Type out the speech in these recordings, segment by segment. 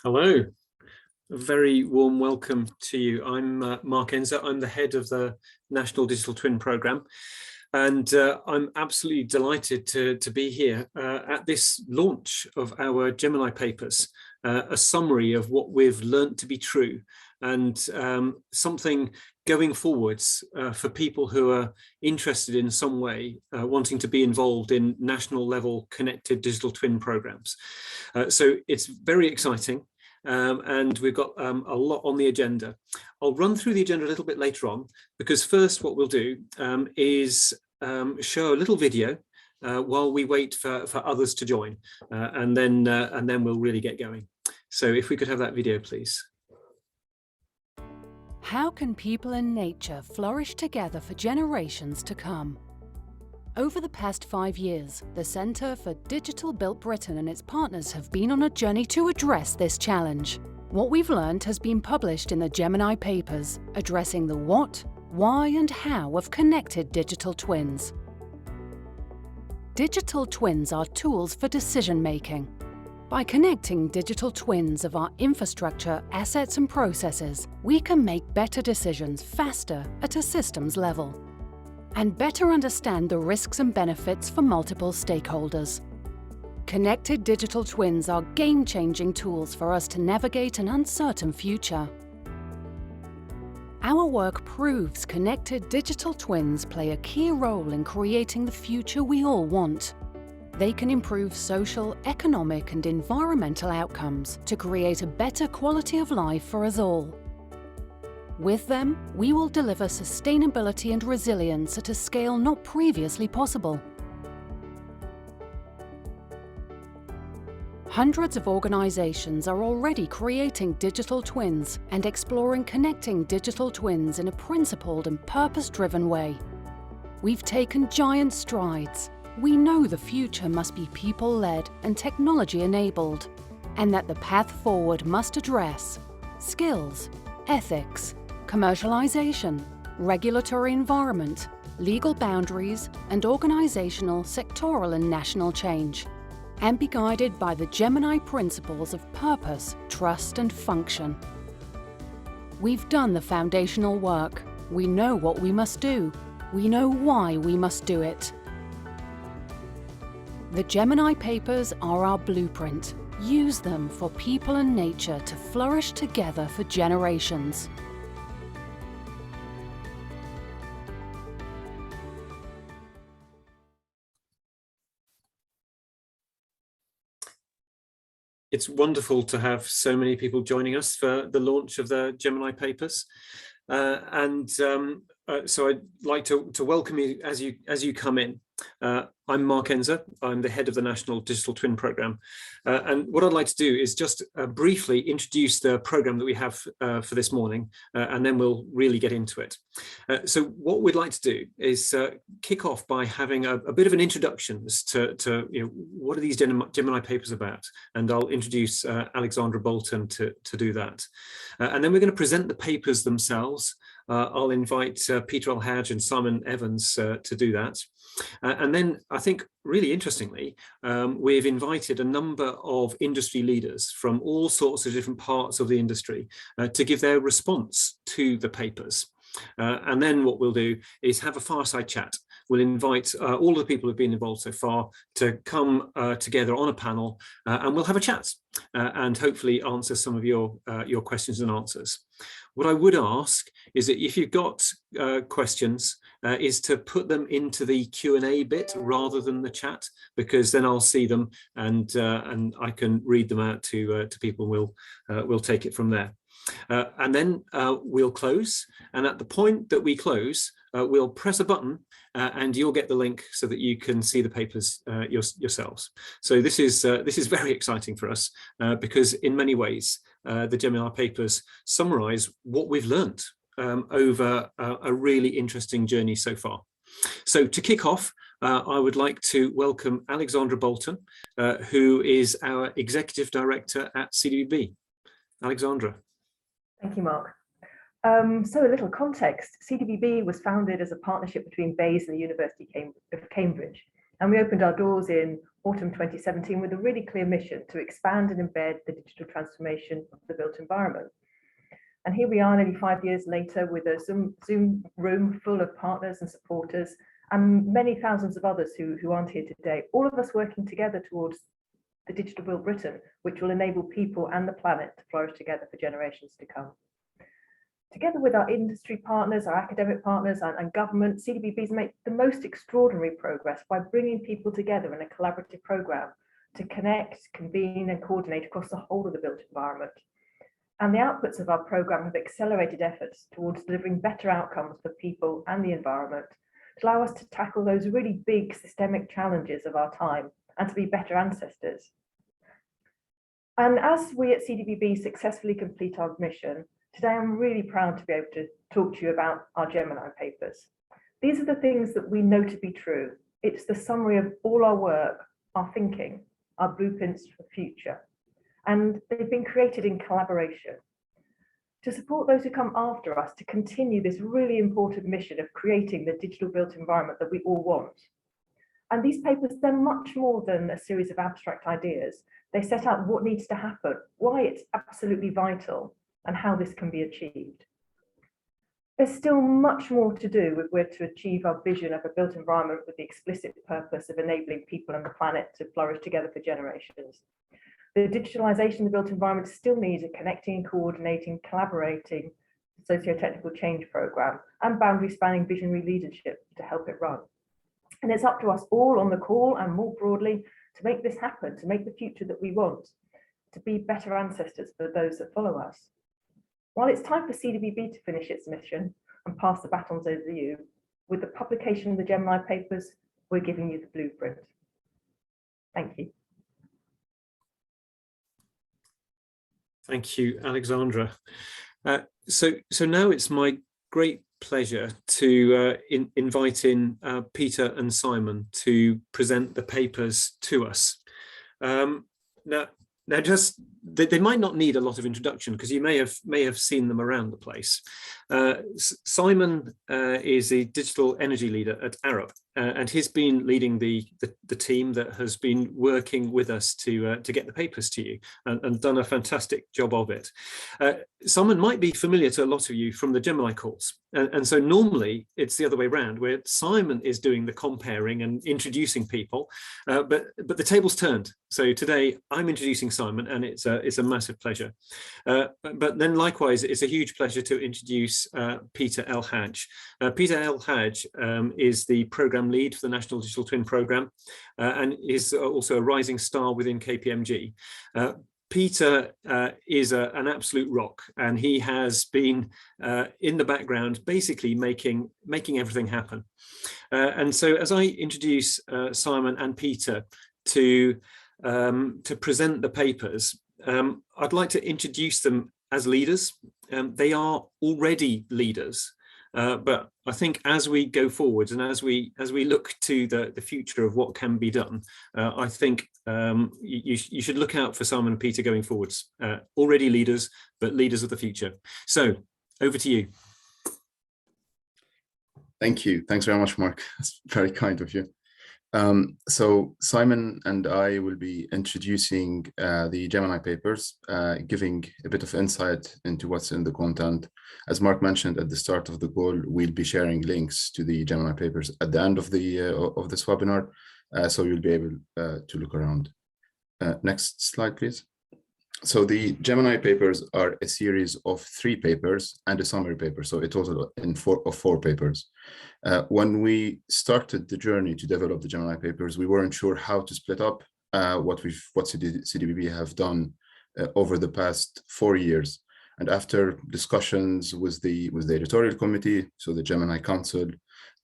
Hello, a very warm welcome to you. I'm Mark Enzer. I'm the head of the National Digital Twin Programme, and I'm absolutely delighted to be here at this launch of our Gemini Papers, a summary of what we've learnt to be true and something going forwards for people who are interested in some way, wanting to be involved in national level connected digital twin programs. So it's very exciting. And we've got a lot on the agenda. I'll run through the agenda a little bit later on, because first what we'll do is show a little video while we wait for others to join, and then we'll really get going. So if we could have that video, please. How can people and nature flourish together for generations to come? Over the past 5 years, the Centre for Digital Built Britain and its partners have been on a journey to address this challenge. What we've learned has been published in the Gemini Papers, addressing the what, why and how of connected digital twins. Digital twins are tools for decision-making. By connecting digital twins of our infrastructure, assets and processes, we can make better decisions faster at a systems level, and better understand the risks and benefits for multiple stakeholders. Connected digital twins are game-changing tools for us to navigate an uncertain future. Our work proves connected digital twins play a key role in creating the future we all want. They can improve social, economic and environmental outcomes to create a better quality of life for us all. With them, we will deliver sustainability and resilience at a scale not previously possible. Hundreds of organizations are already creating digital twins and exploring connecting digital twins in a principled and purpose-driven way. We've taken giant strides. We know the future must be people-led and technology-enabled, and that the path forward must address skills, ethics, commercialization, regulatory environment, legal boundaries, and organizational, sectoral and national change, and be guided by the Gemini principles of purpose, trust and function. We've done the foundational work. We know what we must do. We know why we must do it. The Gemini Papers are our blueprint. Use them for people and nature to flourish together for generations. It's wonderful to have so many people joining us for the launch of the Gemini Papers. So I'd like to welcome you as you come in. I'm Mark Enzer. I'm the head of the National Digital Twin Programme. And what I'd like to do is just briefly introduce the programme that we have for this morning, and then we'll really get into it. So what we'd like to do is kick off by having a bit of an introduction as to what are these Gemini Papers about? And I'll introduce Alexandra Bolton to do that. And then we're going to present the papers themselves. I'll invite Peter Alhaj and Simon Evans to do that. And then I think really interestingly, we've invited a number of industry leaders from all sorts of different parts of the industry to give their response to the papers. And then what we'll do is have a fireside chat. We'll invite all the people who've been involved so far to come together on a panel, and we'll have a chat and hopefully answer some of your questions and answers. What I would ask is that if you've got questions, is to put them into the Q&A bit rather than the chat, because then I'll see them and I can read them out to people. We'll take it from there. And then we'll close, and at the point that we close, we'll press a button and you'll get the link so that you can see the papers yourselves. So this is very exciting for us because in many ways the Gemini Papers summarize what we've learnt over a really interesting journey so far. So to kick off, I would like to welcome Alexandra Bolton, who is our Executive Director at CDB. Alexandra. Thank you, Mark. So a little context. CDBB was founded as a partnership between BEIS and the University of Cambridge, and we opened our doors in autumn 2017, with a really clear mission to expand and embed the digital transformation of the built environment. And here we are nearly 5 years later with a Zoom room full of partners and supporters and many thousands of others who aren't here today, all of us working together towards the digital built Britain, which will enable people and the planet to flourish together for generations to come. Together with our industry partners, our academic partners and government, CDBB's made the most extraordinary progress by bringing people together in a collaborative programme to connect, convene and coordinate across the whole of the built environment. And the outputs of our programme have accelerated efforts towards delivering better outcomes for people and the environment, to allow us to tackle those really big systemic challenges of our time and to be better ancestors. And as we at CDBB successfully complete our mission, today I'm really proud to be able to talk to you about our Gemini papers. These are the things that we know to be true. It's the summary of all our work, our thinking, our blueprints for the future. And they've been created in collaboration to support those who come after us to continue this really important mission of creating the digital built environment that we all want. And these papers, they're much more than a series of abstract ideas. They set out what needs to happen, why it's absolutely vital, and how this can be achieved. There's still much more to do if we're to achieve our vision of a built environment with the explicit purpose of enabling people and the planet to flourish together for generations. The digitalisation of the built environment still needs a connecting, coordinating, collaborating, socio-technical change programme and boundary-spanning visionary leadership to help it run. And it's up to us all on the call and more broadly to make this happen, to make the future that we want, to be better ancestors for those that follow us. While it's time for CDBB to finish its mission and pass the batons over to you, with the publication of the Gemini papers, we're giving you the blueprint. Thank you. Thank you, Alexandra. So now it's my great pleasure to invite in Peter and Simon to present the papers to us. Now, just they might not need a lot of introduction because you may have seen them around the place. Simon is a digital energy leader at Arup, and he's been leading the team that has been working with us to get the papers to you and done a fantastic job of it. Simon might be familiar to a lot of you from the Gemini calls, and so normally it's the other way around, where Simon is doing the comparing and introducing people, but the table's turned. So today I'm introducing Simon, and it's a massive pleasure. But then likewise, it's a huge pleasure to introduce Peter El Hadj. Peter El Hadj is the program lead for the National Digital Twin Programme and is also a rising star within KPMG. Peter is an absolute rock, and he has been in the background basically making everything happen. And so as I introduce Simon and Peter to present the papers, I'd like to introduce them as leaders. They are already leaders, but I think as we go forwards and as we look to the future of what can be done, I think you should look out for Simon and Peter going forwards. Already leaders, but leaders of the future. So over to you. Thank you. Thanks very much, Mark. That's very kind of you. So Simon and I will be introducing the Gemini papers, giving a bit of insight into what's in the content. As Mark mentioned at the start of the call, we'll be sharing links to the Gemini papers at the end of this webinar, so you'll be able to look around. Next slide, please. So the Gemini papers are a series of 3 papers and a summary paper, so a total of 4 papers. When we started the journey to develop the Gemini papers, we weren't sure how to split up what CDBB have done over the past 4 years. And after discussions with the editorial committee, so the Gemini Council,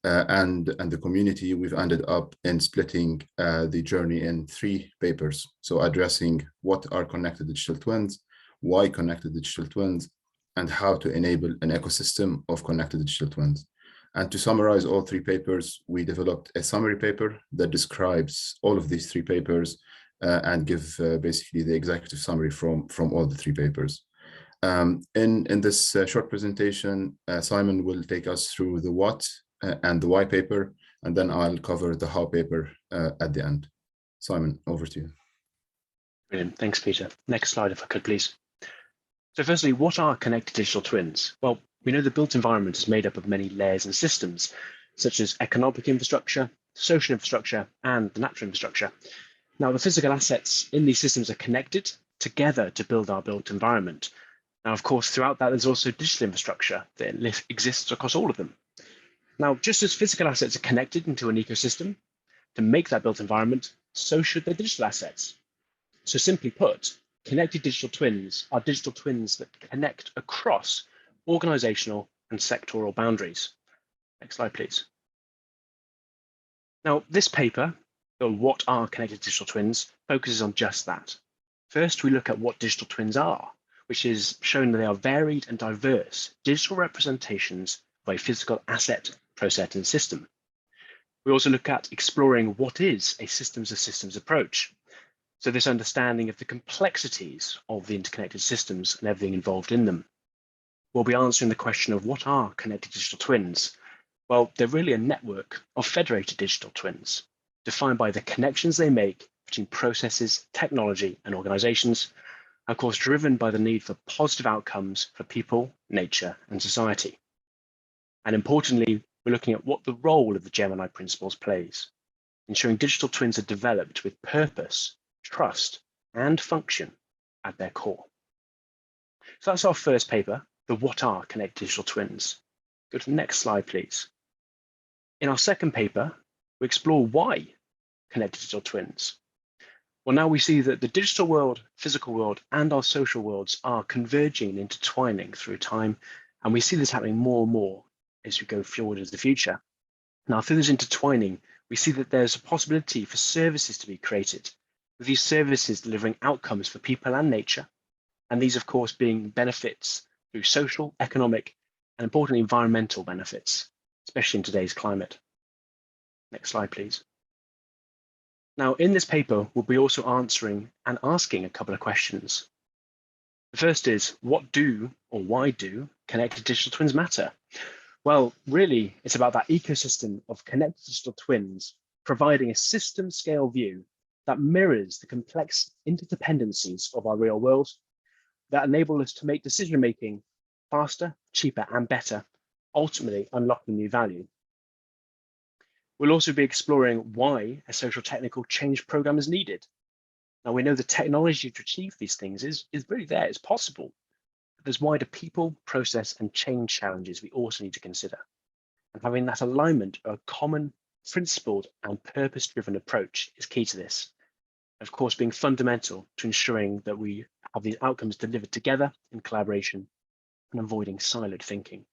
and the community, we've ended up in splitting the journey in 3 papers. So addressing what are connected digital twins, why connected digital twins, and how to enable an ecosystem of connected digital twins. And to summarize all 3 papers, we developed a summary paper that describes all of these 3 papers and give basically the executive summary from all the 3 papers. In this short presentation, Simon will take us through the what and the why paper, and then I'll cover the how paper at the end. Simon, over to you. Brilliant. Thanks, Peter. Next slide, if I could, please. So firstly, what are connected digital twins? Well, we know the built environment is made up of many layers and systems, such as economic infrastructure, social infrastructure, and the natural infrastructure. Now, the physical assets in these systems are connected together to build our built environment. Now, of course, throughout that, there's also digital infrastructure that exists across all of them. Now, just as physical assets are connected into an ecosystem to make that built environment, so should the digital assets. So simply put, connected digital twins are digital twins that connect across organizational and sectoral boundaries. Next slide, please. Now, this paper, or What Are Connected Digital Twins, focuses on just that. First, we look at what digital twins are, which is showing that they are varied and diverse digital representations of a physical asset, process, and system. We also look at exploring what is a systems of systems approach. So this understanding of the complexities of the interconnected systems and everything involved in them. We'll be answering the question of what are connected digital twins? Well, they're really a network of federated digital twins, defined by the connections they make between processes, technology, and organizations, of course, driven by the need for positive outcomes for people, nature, and society. And importantly, we're looking at what the role of the Gemini principles plays, ensuring digital twins are developed with purpose, trust, and function at their core. So that's our first paper, the What Are Connected Digital Twins. Go to the next slide, please. In our second paper, we explore why connected digital twins. Well, now we see that the digital world, physical world, and our social worlds are converging and intertwining through time, and we see this happening more and more as we go forward into the future. Now, through this intertwining, we see that there's a possibility for services to be created, with these services delivering outcomes for people and nature, and these, of course, being benefits through social, economic, and importantly, environmental benefits, especially in today's climate. Next slide, please. Now, in this paper, we'll be also answering and asking a couple of questions. The first is, what do or why do connected digital twins matter? Well, really, it's about that ecosystem of connected digital twins providing a system scale view that mirrors the complex interdependencies of our real world that enable us to make decision making faster, cheaper, and better, ultimately unlocking new value. We'll also be exploring why a social technical change program is needed. Now, we know the technology to achieve these things is really there, it's possible. But there's wider people, process, and change challenges we also need to consider. And having that alignment of a common, principled, and purpose-driven approach is key to this. Of course, being fundamental to ensuring that we have these outcomes delivered together in collaboration and avoiding siloed thinking.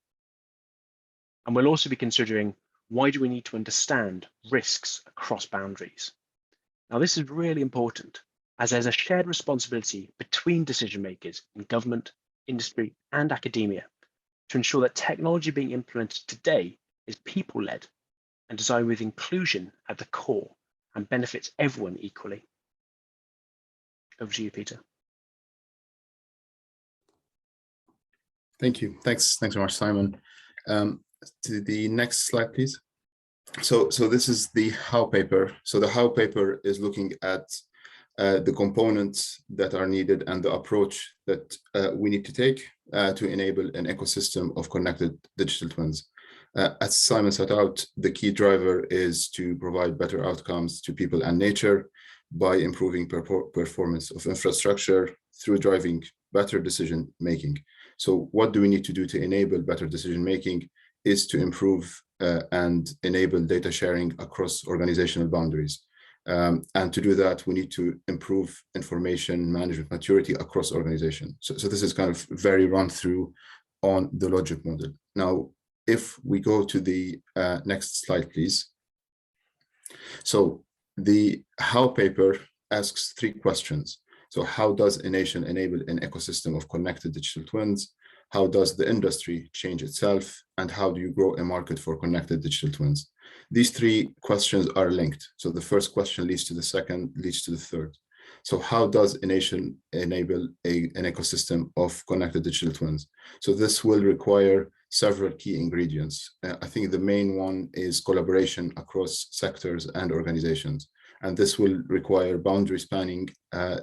And we'll also be considering, why do we need to understand risks across boundaries? Now, this is really important, as there's a shared responsibility between decision makers in government, industry, and academia to ensure that technology being implemented today is people-led and designed with inclusion at the core and benefits everyone equally. Over to you, Peter. Thank you. Thanks very much, Simon. To the next slide, please. So this is the How paper. So the How paper is looking at the components that are needed and the approach that we need to take to enable an ecosystem of connected digital twins. As Simon set out, the key driver is to provide better outcomes to people and nature by improving performance of infrastructure through driving better decision making. So what do we need to do to enable better decision making is to improve and enable data sharing across organizational boundaries. And to do that, we need to improve information management maturity across organizations. So this is kind of very run through on the logic model. Now, if we go to the next slide, please. So the How paper asks 3 questions. So how does a nation enable an ecosystem of connected digital twins? How does the industry change itself? And how do you grow a market for connected digital twins? These 3 questions are linked. So the first question leads to the second, leads to the third. So how does a nation enable an ecosystem of connected digital twins? So this will require several key ingredients. I think the main one is collaboration across sectors and organizations. And this will require boundary spanning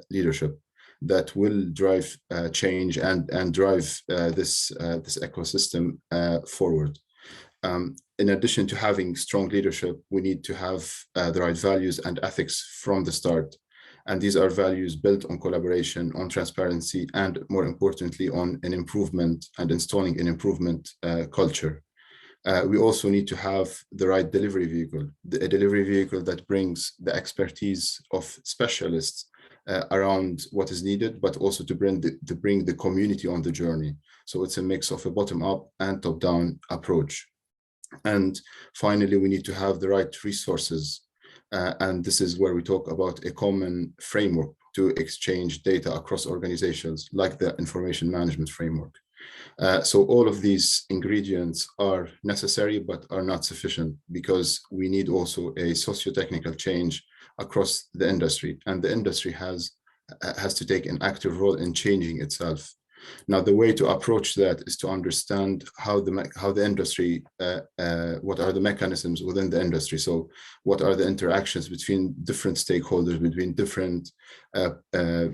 leadership that will drive change and drive this ecosystem forward. In addition to having strong leadership, we need to have the right values and ethics from the start. And these are values built on collaboration, on transparency, and more importantly, on an improvement and installing an improvement culture. We also need to have the right delivery vehicle, a delivery vehicle that brings the expertise of specialists around what is needed, but also to bring the community on the journey. So it's a mix of a bottom-up and top-down approach. And finally, we need to have the right resources. And this is where we talk about a common framework to exchange data across organizations, like the information management framework. So all of these ingredients are necessary, but are not sufficient, because we need also a socio-technical change across the industry. And the industry has to take an active role in changing itself. Now, the way to approach that is to understand how the industry, what are the mechanisms within the industry. So what are the interactions between different stakeholders,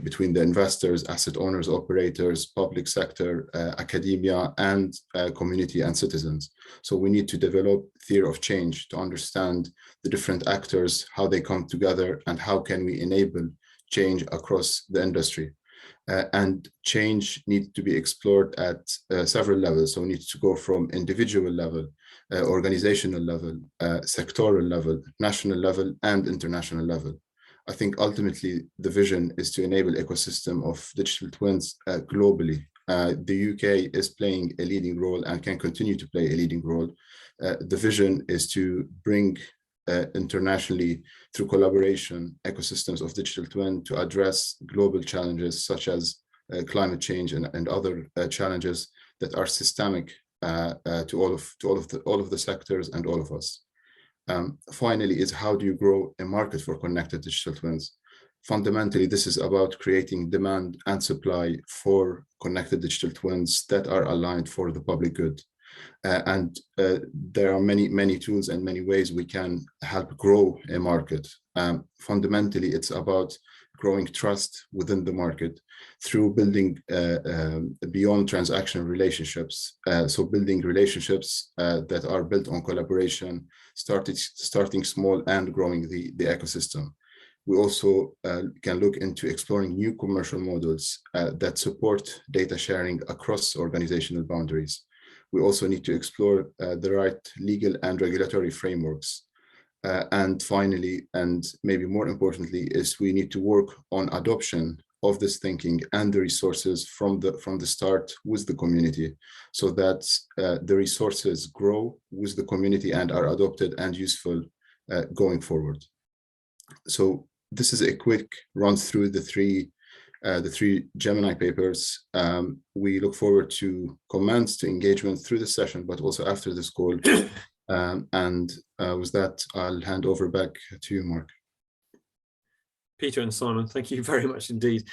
between the investors, asset owners, operators, public sector, academia, and community and citizens. So we need to develop theory of change to understand the different actors, how they come together, and how can we enable change across the industry. And change needs to be explored at several levels. So we need to go from individual level, organizational level, sectoral level, national level, and international level. I think ultimately the vision is to enable ecosystem of digital twins globally. The UK is playing a leading role and can continue to play a leading role. The vision is to bring internationally, through collaboration, ecosystems of digital twin to address global challenges such as climate change and other challenges that are systemic to all of the sectors and all of us. Finally, is how do you grow a market for connected digital twins? Fundamentally, this is about creating demand and supply for connected digital twins that are aligned for the public good. There are many tools and many ways we can help grow a market. Fundamentally, it's about growing trust within the market through building beyond transactional relationships. So building relationships that are built on collaboration, starting small and growing the ecosystem. We also can look into exploring new commercial models that support data sharing across organizational boundaries. We also need to explore the right legal and regulatory frameworks. And finally, and maybe more importantly, is we need to work on adoption of this thinking and the resources from the start with the community, so that the resources grow with the community and are adopted and useful going forward. So this is a quick run through the three Gemini papers. We look forward to comments, to engagement through the session, but also after this call. With that, I'll hand over back to you, Mark. Peter and Simon, thank you very much indeed.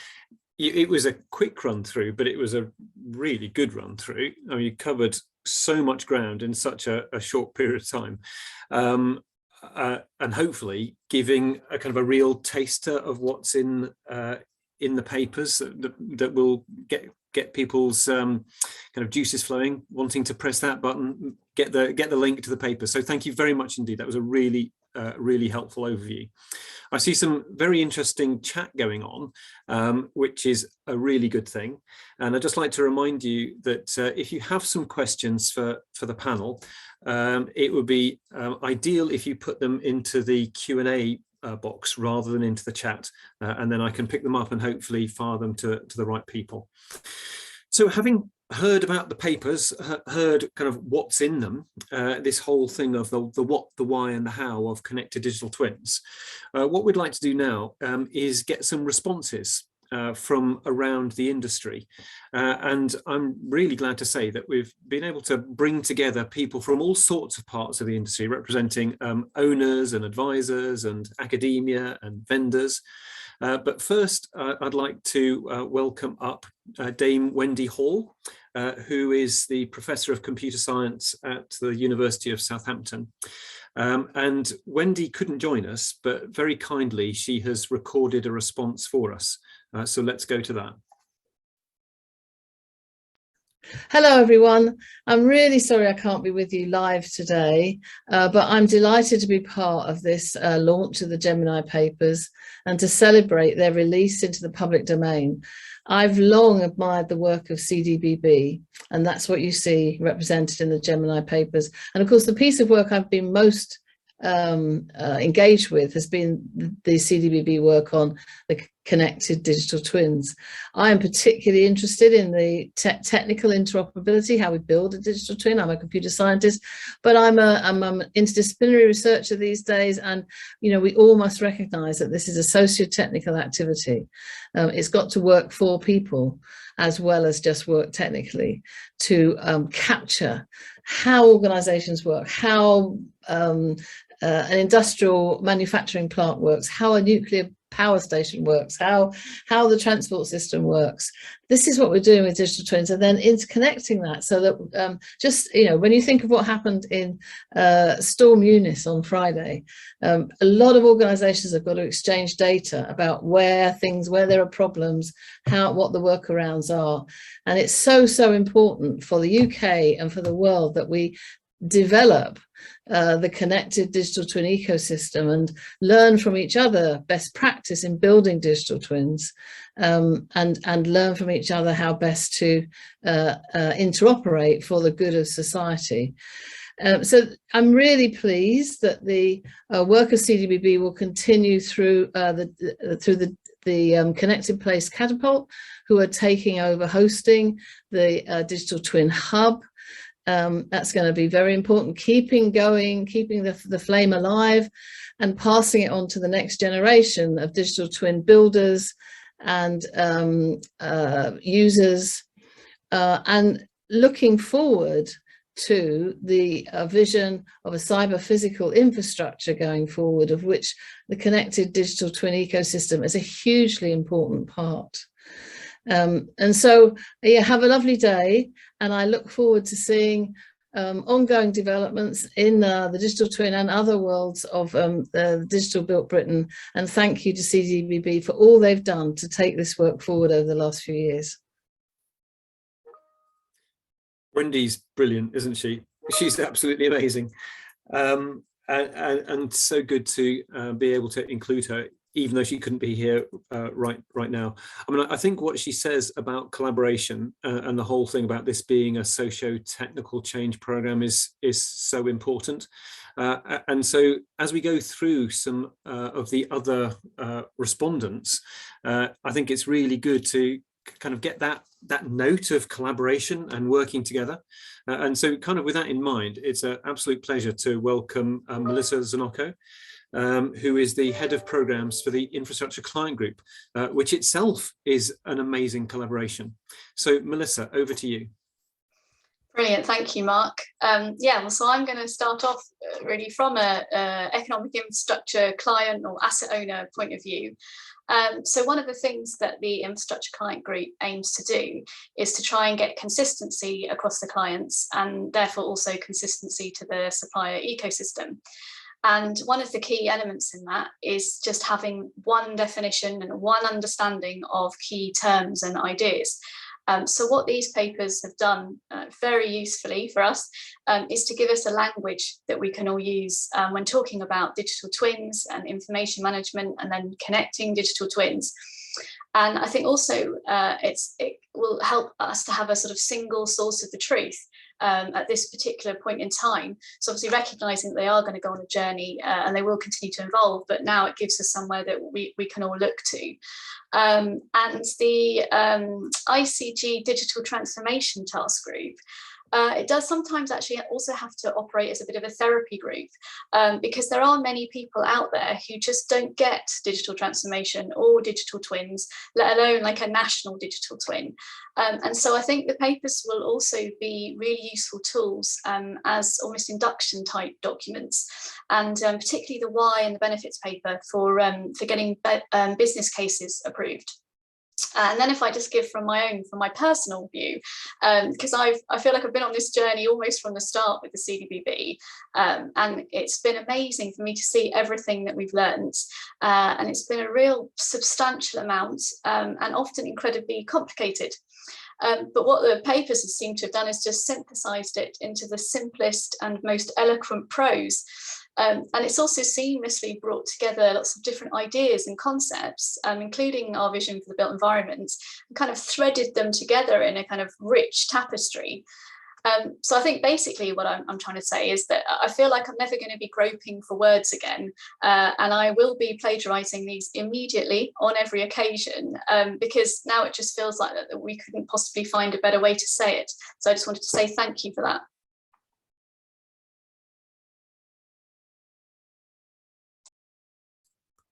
It was a quick run through, but it was a really good run through. I mean, you covered so much ground in such a short period of time. And hopefully giving a kind of a real taster of what's in the papers that will get people's kind of juices flowing, wanting to press that button, get the link to the paper. So thank you very much indeed. That was a really helpful overview. I see some very interesting chat going on, which is a really good thing. And I'd just like to remind you that if you have some questions for the panel, it would be ideal if you put them into the Q&A box rather than into the chat, and then I can pick them up and hopefully fire them to the right people. So having heard about the papers, heard kind of what's in them, this whole thing of the what, the why and the how of connected digital twins, what we'd like to do now is get some responses from around the industry. And I'm really glad to say that we've been able to bring together people from all sorts of parts of the industry, representing owners and advisors and academia and vendors. But first, I'd like to welcome up Dame Wendy Hall, who is the Professor of Computer Science at the University of Southampton. And Wendy couldn't join us, but very kindly, she has recorded a response for us. So let's go to that. Hello, everyone. I'm really sorry I can't be with you live today, but I'm delighted to be part of this launch of the Gemini Papers and to celebrate their release into the public domain. I've long admired the work of CDBB, and that's what you see represented in the Gemini Papers. And of course, the piece of work I've been most engaged with has been the CDBB work on the connected digital twins. I am particularly interested in the technical interoperability, how we build a digital twin. I'm a computer scientist, but I'm an interdisciplinary researcher these days, and we all must recognize that this is a socio-technical activity. It's got to work for people as well as just work technically to capture how organizations work, how an industrial manufacturing plant works, how a nuclear power station works, how the transport system works. This is what we're doing with digital twins, and then interconnecting that so that when you think of what happened in Storm Eunice on Friday, a lot of organizations have got to exchange data about where there are problems, what the workarounds are. And it's so important for the UK and for the world that we develop the connected digital twin ecosystem and learn from each other best practice in building digital twins, and learn from each other how best to interoperate for the good of society. So I'm really pleased that the work of CDBB will continue through the Connected Place Catapult, who are taking over hosting the Digital Twin Hub. That's going to be very important, keeping the flame alive and passing it on to the next generation of digital twin builders and users, and looking forward to the vision of a cyber physical infrastructure going forward, of which the connected digital twin ecosystem is a hugely important part. And so, yeah, have a lovely day, and I look forward to seeing ongoing developments in the digital twin and other worlds of the Digital Built Britain. And thank you to CDBB for all they've done to take this work forward over the last few years. Wendy's brilliant, isn't she? She's absolutely amazing, and so good to be able to include her, even though she couldn't be here right now. I mean, I think what she says about collaboration and the whole thing about this being a socio-technical change program is so important. And so as we go through some of the other respondents, I think it's really good to kind of get that note of collaboration and working together. And so kind of with that in mind, it's an absolute pleasure to welcome Melissa Zanoko, who is the head of programs for the Infrastructure Client Group, which itself is an amazing collaboration. So Melissa, over to you. Brilliant, thank you, Mark. Well, so I'm going to start off really from a economic infrastructure client or asset owner point of view. So one of the things that the Infrastructure Client Group aims to do is to try and get consistency across the clients, and therefore also consistency to the supplier ecosystem. And one of the key elements in that is just having one definition and one understanding of key terms and ideas. So what these papers have done very usefully for us is to give us a language that we can all use when talking about digital twins and information management, and then connecting digital twins. And I think also it will help us to have a sort of single source of the truth at this particular point in time. So obviously recognising that they are going to go on a journey and they will continue to evolve, but now it gives us somewhere that we can all look to. And the ICG Digital Transformation Task Group it does sometimes actually also have to operate as a bit of a therapy group, because there are many people out there who just don't get digital transformation or digital twins, let alone like a national digital twin. And so I think the papers will also be really useful tools as almost induction type documents, and particularly the why and the benefits paper for getting business cases approved. And then if I just give from my personal view, because I feel like I've been on this journey almost from the start with the CDBB, and it's been amazing for me to see everything that we've learned, and it's been a real substantial amount, and often incredibly complicated. But what the papers seem to have done is just synthesized it into the simplest and most eloquent prose. And it's also seamlessly brought together lots of different ideas and concepts, including our vision for the built environment, and kind of threaded them together in a kind of rich tapestry. So I think basically what I'm trying to say is that I feel like I'm never going to be groping for words again, and I will be plagiarizing these immediately on every occasion, because now it just feels like that we couldn't possibly find a better way to say it. So I just wanted to say thank you for that.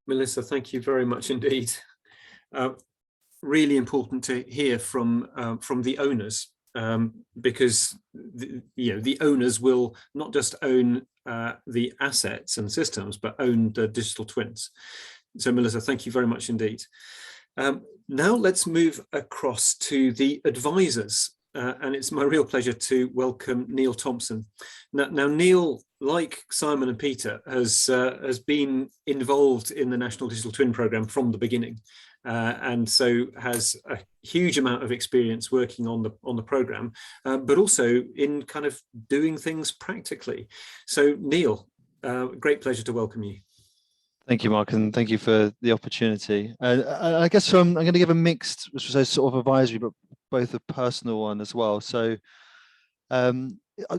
Melissa, thank you very much indeed. Really important to hear from the owners, because the owners will not just own the assets and systems, but own the digital twins. So Melissa, thank you very much indeed. Now let's move across to the advisors. And it's my real pleasure to welcome Neil Thompson. Now Neil, like Simon and Peter, has been involved in the National Digital Twin Programme from the beginning, and so has a huge amount of experience working on the programme, but also in kind of doing things practically. So Neil, great pleasure to welcome you. Thank you, Mark, and thank you for the opportunity. I guess I'm going to give a mixed, which was a sort of advisory, but both a personal one as well. So I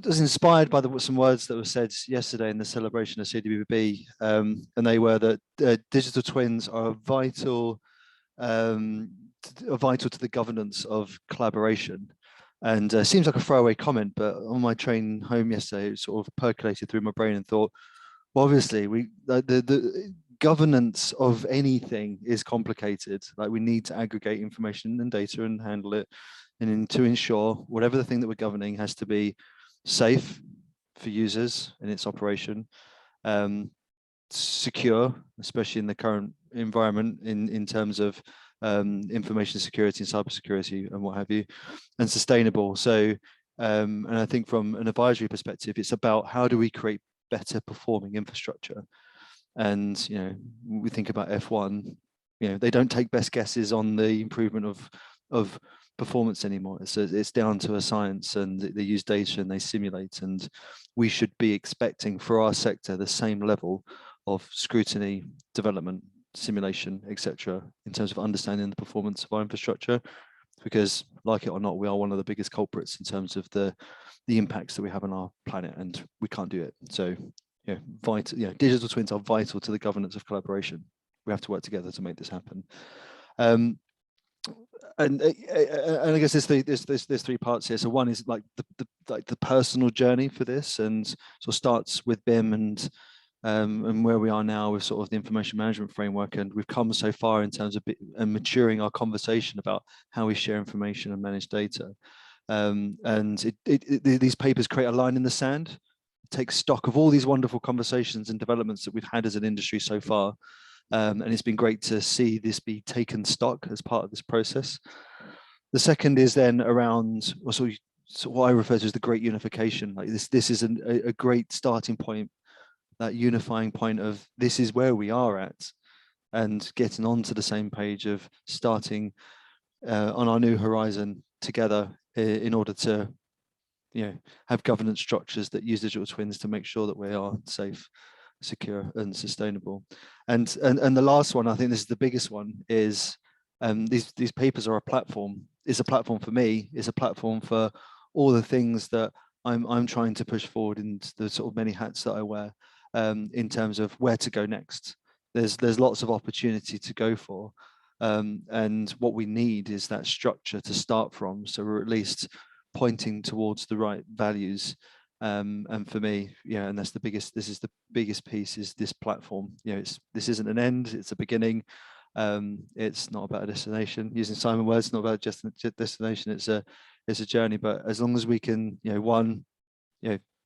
was inspired by some words that were said yesterday in the celebration of CDBB, and they were that digital twins are vital to the governance of collaboration. And seems like a throwaway comment, but on my train home yesterday, it sort of percolated through my brain and thought, well, obviously, the governance of anything is complicated. Like, we need to aggregate information and data and handle it, and to ensure whatever the thing that we're governing has to be safe for users in its operation, secure, especially in the current environment in terms of information security and cybersecurity and what have you, and sustainable. So, and I think from an advisory perspective, it's about how do we create better performing infrastructure. And we think about F1, they don't take best guesses on the improvement of performance anymore. It's down to a science, and they use data and they simulate, and we should be expecting for our sector the same level of scrutiny, development, simulation, etc., in terms of understanding the performance of our infrastructure, because, like it or not, we are one of the biggest culprits in terms of the impacts that we have on our planet, and we can't do it. So vital, digital twins are vital to the governance of collaboration. We have to work together to make this happen. And I guess there's three parts here. So one is like the personal journey for this, and sort of starts with BIM and where we are now with sort of the information management framework, and we've come so far in terms of maturing our conversation about how we share information and manage data. And these papers create a line in the sand, take stock of all these wonderful conversations and developments that we've had as an industry so far. And it's been great to see this be taken stock as part of this process. The second is then around what I refer to as the Great Unification. Like this is a great starting point, that unifying point of this is where we are at, and getting onto the same page of starting on our new horizon together in order to have governance structures that use digital twins to make sure that we are safe, secure and sustainable. And the last one, I think this is the biggest one, is these papers are a platform. It's a platform for me, it's a platform for all the things that I'm trying to push forward in the sort of many hats that I wear, in terms of where to go next. There's lots of opportunity to go for, and what we need is that structure to start from, so we're at least pointing towards the right values. And for me, yeah, and this is the biggest piece, is this platform. This isn't an end, it's a beginning. It's not about a destination, using Simon words, not about just a destination, it's a journey. But as long as we can,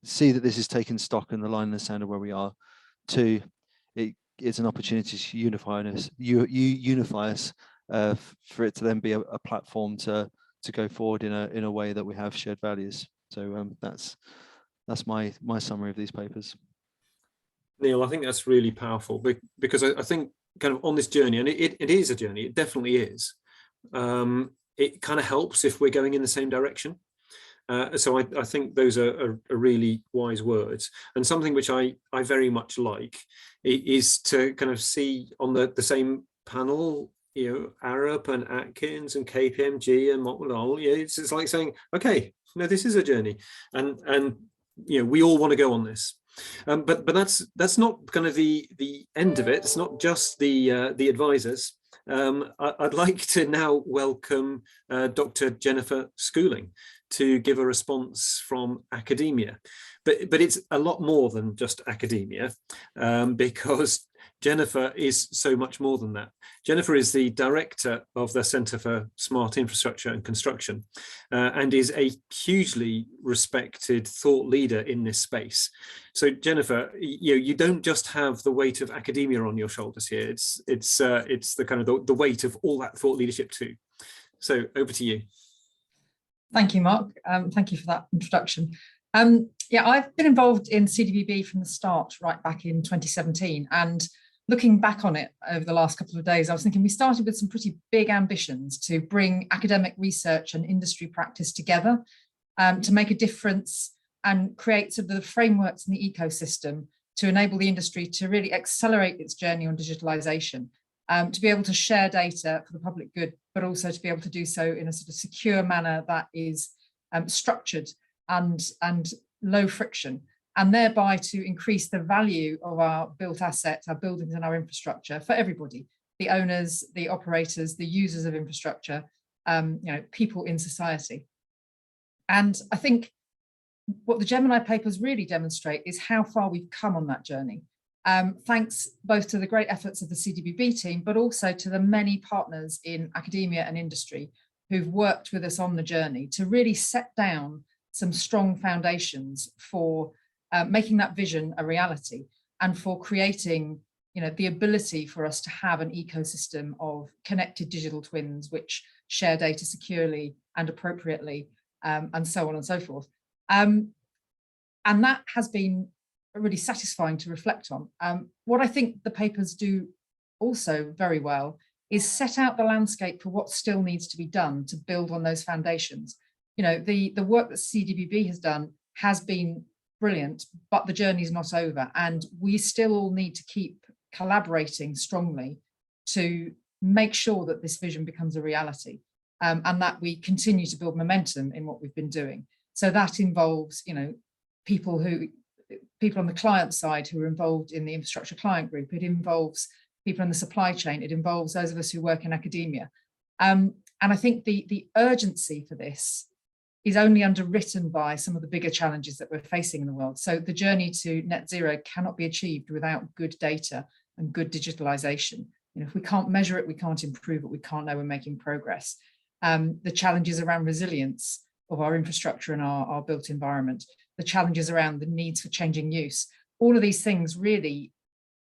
see that this is taking stock in the line in the sand of where we are. Two, it's an opportunity to unify us, for it to then be a platform to go forward in a way that we have shared values. So that's my summary of these papers. Neil, I think that's really powerful, because I think kind of on this journey, and it is a journey, it definitely is, it kind of helps if we're going in the same direction. So I think those are really wise words, and something which I very much like is to kind of see on the same panel, Arup and Atkins and KPMG and Motwell. It's like saying, okay, no, this is a journey, and we all want to go on this. But that's not kind of the end of it. It's not just the advisors. I'd like to now welcome Dr. Jennifer Schooling to give a response from academia, but it's a lot more than just academia, because Jennifer is so much more than that. Jennifer is the director of the Centre for Smart Infrastructure and Construction, and is a hugely respected thought leader in this space. So Jennifer, you don't just have the weight of academia on your shoulders here. It's the kind of the weight of all that thought leadership too. So over to you. Thank you, Mark. Thank you for that introduction. Yeah, I've been involved in CDBB from the start, right back in 2017. And looking back on it over the last couple of days, I was thinking we started with some pretty big ambitions to bring academic research and industry practice together, to make a difference and create sort of the frameworks in the ecosystem to enable the industry to really accelerate its journey on digitalization, to be able to share data for the public good, but also to be able to do so in a sort of secure manner that is structured and low friction, and thereby to increase the value of our built assets, our buildings and our infrastructure for everybody, the owners, the operators, the users of infrastructure, people in society. And I think what the Gemini Papers really demonstrate is how far we've come on that journey. Thanks both to the great efforts of the CDBB team, but also to the many partners in academia and industry who've worked with us on the journey to really set down some strong foundations for making that vision a reality, and for creating the ability for us to have an ecosystem of connected digital twins which share data securely and appropriately, and so on and so forth. And that has been really satisfying to reflect on. What I think the papers do also very well is set out the landscape for what still needs to be done to build on those foundations. The work that CDBB has done has been brilliant, but the journey is not over, and we still all need to keep collaborating strongly to make sure that this vision becomes a reality, and that we continue to build momentum in what we've been doing. So that involves, people on the client side who are involved in the infrastructure client group. It involves people in the supply chain. It involves those of us who work in academia. And I think the urgency for this is only underwritten by some of the bigger challenges that we're facing in the world. So the journey to net zero cannot be achieved without good data and good digitalization. If we can't measure it, we can't improve it, we can't know we're making progress. The challenges around resilience of our infrastructure and our built environment, the challenges around the needs for changing use, all of these things really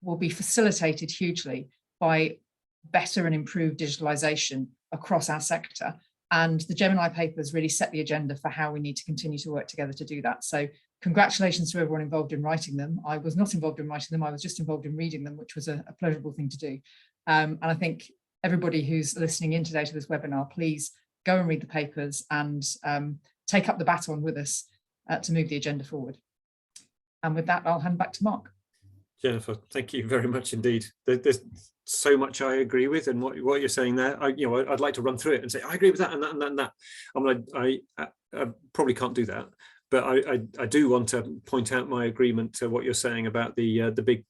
will be facilitated hugely by better and improved digitalization across our sector. And the Gemini Papers really set the agenda for how we need to continue to work together to do that. So congratulations to everyone involved in writing them. I was not involved in writing them, I was just involved in reading them, which was a pleasurable thing to do. And I think everybody who's listening in today to this webinar, please go and read the papers and take up the baton with us to move the agenda forward. And with that, I'll hand back to Mark. Jennifer, thank you very much indeed. There's so much I agree with, and what you're saying there, I'd like to run through it and say I agree with that and that and that and that. I probably can't do that, but I do want to point out my agreement to what you're saying about the big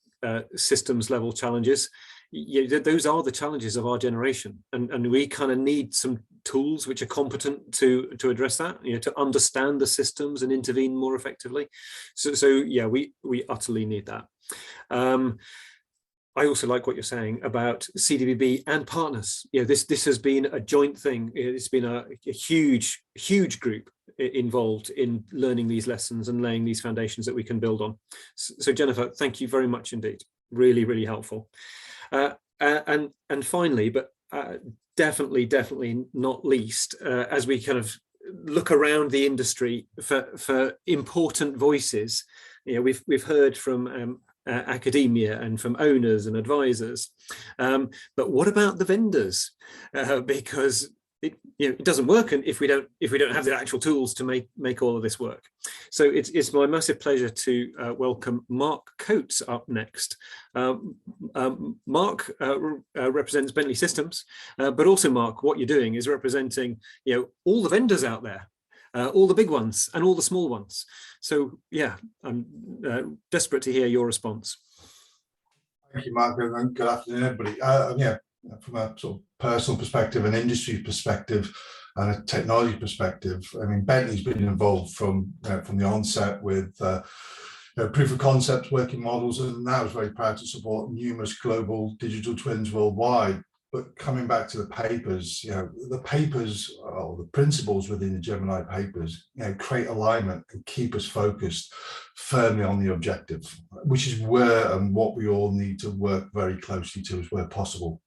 systems level challenges. those are the challenges of our generation, and we kind of need some tools which are competent to address that, to understand the systems and intervene more effectively. So yeah, we utterly need that. I also like what you're saying about CDBB and partners. This has been a joint thing. It's been a huge group involved in learning these lessons and laying these foundations that we can build on. So Jennifer, thank you very much indeed. Really, really helpful. And finally, but definitely not least, as we kind of look around the industry for important voices, we've heard from academia and from owners and advisors, but what about the vendors? Because it doesn't work if we don't have the actual tools to make all of this work. So it's my massive pleasure to welcome Mark Coates up next. Mark represents Bentley Systems, but also, Mark, what you're doing is representing all the vendors out there, all the big ones and all the small ones. So yeah, I'm desperate to hear your response. Thank you, Mark, and good afternoon, everybody. Yeah, from a sort of personal perspective, an industry perspective, and a technology perspective, I mean, Bentley's been involved from the onset with proof of concept working models, and now is very proud to support numerous global digital twins worldwide. But coming back to the papers, the papers, or the principles within the Gemini papers, create alignment and keep us focused firmly on the objective, which is where and what we all need to work very closely to as where possible.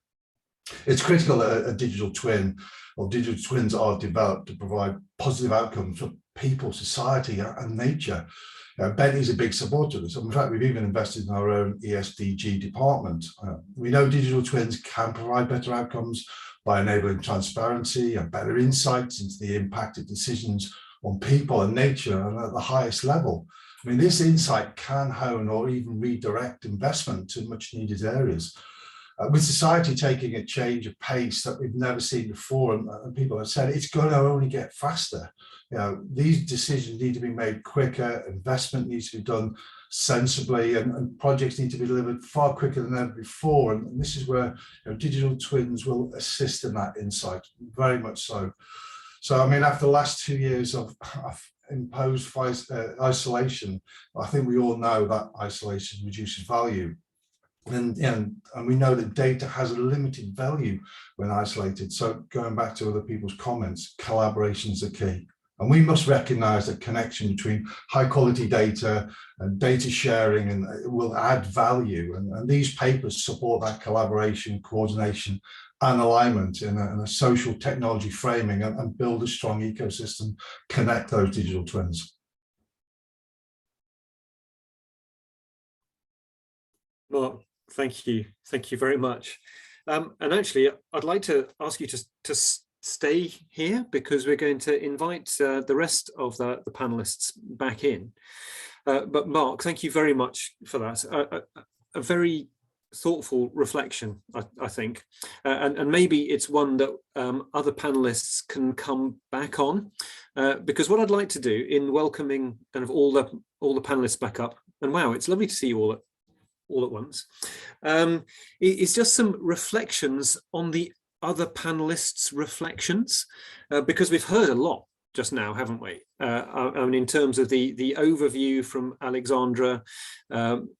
It's critical that a digital twin or digital twins are developed to provide positive outcomes for people, society, and nature. Bentley's a big supporter of this. In fact, we've even invested in our own ESDG department. We know digital twins can provide better outcomes by enabling transparency and better insights into the impact of decisions on people and nature and at the highest level. I mean, this insight can hone or even redirect investment to much needed areas. With society taking a change of pace that we've never seen before, and people have said it's going to only get faster. These decisions need to be made quicker, investment needs to be done sensibly, and projects need to be delivered far quicker than ever before. And this is where digital twins will assist in that insight, very much so. So, I mean, after the last 2 years of imposed isolation, I think we all know that isolation reduces value. And we know that data has a limited value when isolated. So going back to other people's comments, collaborations are key. And we must recognize that connection between high quality data and data sharing and will add value. And these papers support that collaboration, coordination, and alignment in a social technology framing and build a strong ecosystem, connect those digital twins. Mark, thank you very much. And actually, I'd like to ask you to stay here, because we're going to invite the rest of the panelists back in. But Mark, thank you very much for that. A very thoughtful reflection, I think, and maybe it's one that other panelists can come back on, because what I'd like to do in welcoming kind of all the panelists back up, and wow, it's lovely to see you all at once, is just some reflections on the other panelists' reflections, because we've heard a lot just now, haven't we? I mean, in terms of the overview from Alexandra,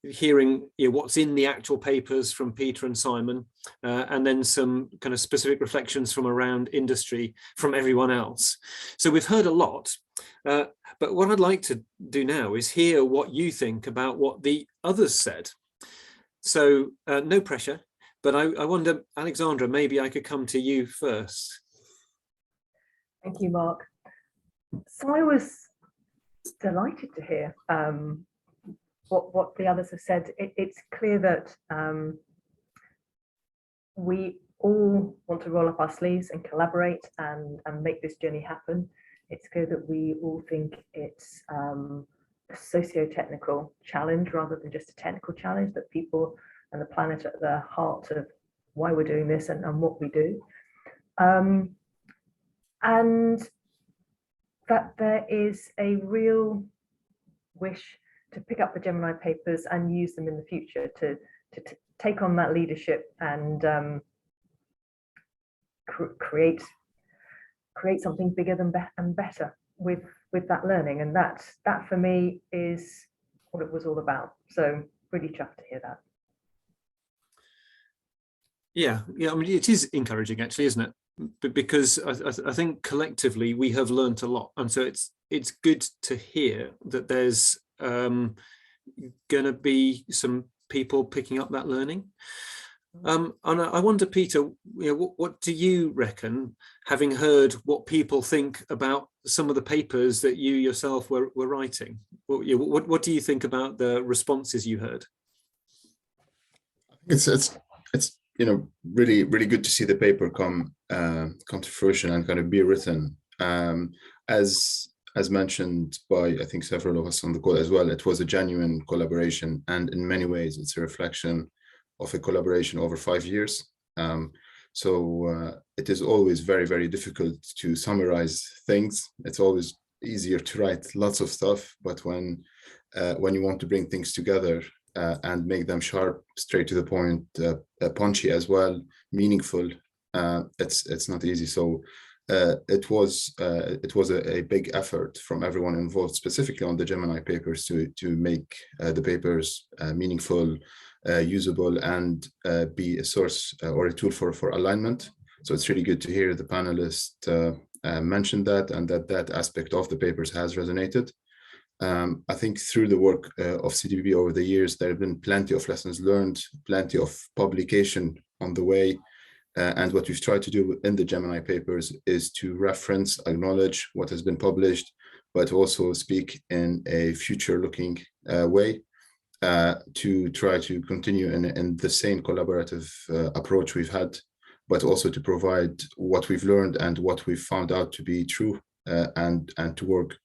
hearing what's in the actual papers from Peter and Simon, and then some kind of specific reflections from around industry from everyone else. So we've heard a lot, but what I'd like to do now is hear what you think about what the others said. So no pressure, but I wonder, Alexandra, maybe I could come to you first. Thank you, Mark. So I was delighted to hear what the others have said. It's clear that we all want to roll up our sleeves and collaborate and make this journey happen. It's clear that we all think it's a socio-technical challenge rather than just a technical challenge, that people and the planet are at the heart of why we're doing this and what we do. And that there is a real wish to pick up the Gemini papers and use them in the future to take on that leadership and create something bigger than and better with that learning. And that for me is what it was all about. So really chuffed to hear that. Yeah, I mean, it is encouraging, actually, isn't it? But because I think collectively we have learned a lot, and so it's good to hear that there's going to be some people picking up that learning. And I wonder, Peter, what do you reckon, having heard what people think about some of the papers that you yourself were writing? What do you think about the responses you heard? It's really good to see the paper come to fruition and kind of be written. As mentioned by, I think, several of us on the call as well, it was a genuine collaboration, and in many ways it's a reflection of a collaboration over 5 years. So it is always very, very difficult to summarize things. It's always easier to write lots of stuff, but when you want to bring things together and make them sharp, straight to the point, punchy as well, meaningful, it's not easy. So it was a big effort from everyone involved, specifically on the Gemini papers, to make the papers meaningful, usable, and be a source or a tool for alignment. So it's really good to hear the panelists mention that, and that aspect of the papers has resonated. I think through the work of CDBB over the years, there have been plenty of lessons learned, plenty of publication on the way. And what we've tried to do in the Gemini papers is to reference, acknowledge what has been published, but also speak in a future-looking way to try to continue in the same collaborative approach we've had, but also to provide what we've learned and what we've found out to be true and to work.